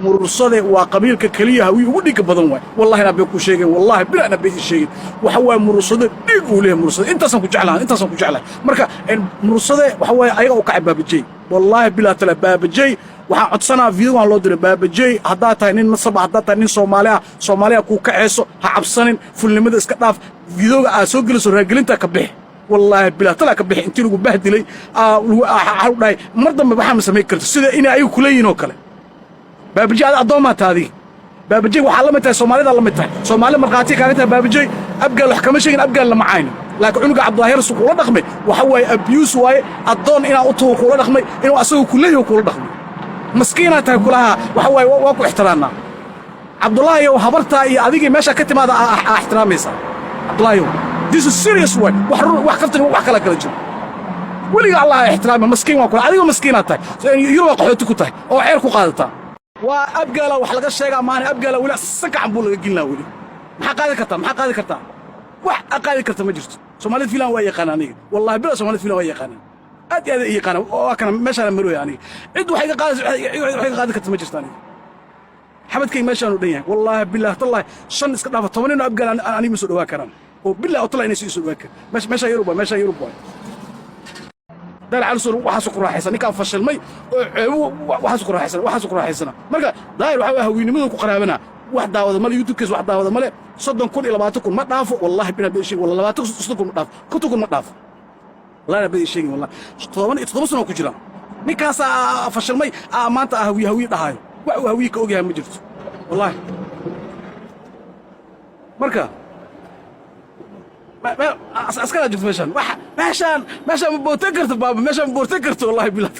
murursade waa qabiilka kaliya hawi ugu dhig badan waay wallahi na bay ku sheegeen wallahi bila na bay sheegeen waxa waa murursade dhig uu leeyahay murursade intaasan ku jeclahay marka murursade waxa waa ayaga u kacay baabajay wallahi bila tala baabajay waxa codsanaa video aan loo diray baabajay hadaa tahay nin masab hadaa tahay nin Soomaaliya ku kaceeso ha cabsanin fulnimada iska dhaaf videoga aad soo geliso raagelinta ka bixi والله بلا طلع كبح انت لو بهدلي داي مردم waxaan sameey karto sida in ay kuleeyino kale baabajay adoomata hadi baabajay waxa la mid Soomaalida la mid tahay Soomaali marqaati kaaga tahay baabajay abgal wax kama sheegin abgal lama cayn laakiin unuga Cabdulaahir suuq la dhaqmay waxa way abuse way adoon ina u tuuq la dhaqmay inuu asagu kuleeyo kula dhaqmay maskiina tahay kulaha waxa way waa ku ixtiraamna Cabdulaahi oo habarta iyo adiga meesha ka timaada ixtiraamaysa Cabdulaahi this is serious one wax kaftan wax kala jiro waliga Allah ixtiraam maskiin waa kula adiga maskiina tahay yuro qaxooti ku tahay oo xeer ku qaadata waa abgala wax laga sheegaa maana abgala wala sakacan buu laga gilnaa wali maxaa qaadi kartaa wax qaadi karta ma jirto Soomaalida filan waa yaqaananiga wallahi bila Soomaalida filan waa yaqaanaan aad yaqaan oo kana meesha maro yaani cid wax qaadi karta ma jirto aniga xabadkay meeshaan u dhanyahay wallahi billaah tallahi shan iska dhaafa 10 nin abgala ani ma soo dhawaa karaan وبالله اطلع اني سيسو باك ماشي يوروبا دار على سور waxa soo quraxaysan ninka fashilmay waxa soo quraxaysan marka daayir waxa haweenimada ku qaraabana wax daawada mal youtube-kiis wax daawada male 30 kun ila 20 kun ma dhaafo wallahi bina beeshay wallahi 20 kun ma dhaafo kuntu kun ma dhaafo la beeshay wallahi 17 sano ku jira ninkaas fashilmay maanta hawiye dhahayo wax hawiye ka ogyahay ma jirto wallahi marka أسكر أجد ماشان بوتكرت بابا ماشان بوتكرت والله بالله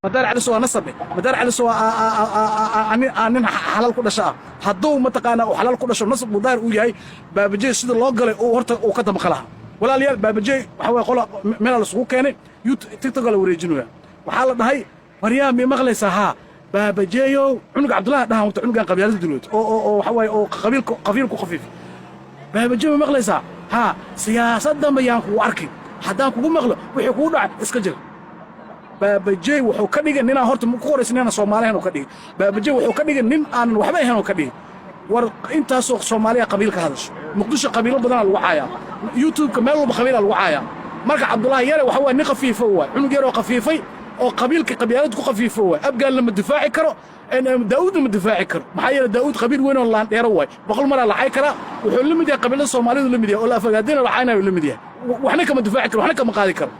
مدار على سوا نصبي مدار على سوا أنا حلال كل شيء هدو متقانا وحلال كل شيء نصب مدار وياي بابجي سيد الله قال ورت وقدم خلاها ولا ليال بابجي وحوا يقول من السوق كان تيك قال وريجينويا وحال هاي مريم مغلسة ها بابجيو عنق عبد الله ده عنق قبيلة دلوت أو حواي أو قبيلكو خفيف بابجيو مغلسة ها سياسة دم يانكو واركي حداكو مغلى وحكوا دع اسكجل بابجيو وحو كديغ نينا هورت مكوريس نينا Soomaaliyan oo kadhig baabajiyo wuxuu ka dhigay nin aan waxba ahayn oo kadhig war inta soo Soomaaliya qabiil ka hadasho muqdisho qabiilo badan lagu caaya youtube ka meel walba qabiil lagu caaya marka Cabdullah yare waxa waa nin qafiif oo cunug yar oo qafiifay oo qabiilka qabiilad ku qafiifo way abgaal lama difaaci karo daawud ma difaaci karo maxaa yeelay daawud qabiil weyn oo laan dheero way boqol mar la xay kara wuxuu lamid yahay qabiilada Soomaalidu lamid yahay oo la afagaadina waxayna lamid yahay waxna kama difaaci karo waxna kama qaadi karo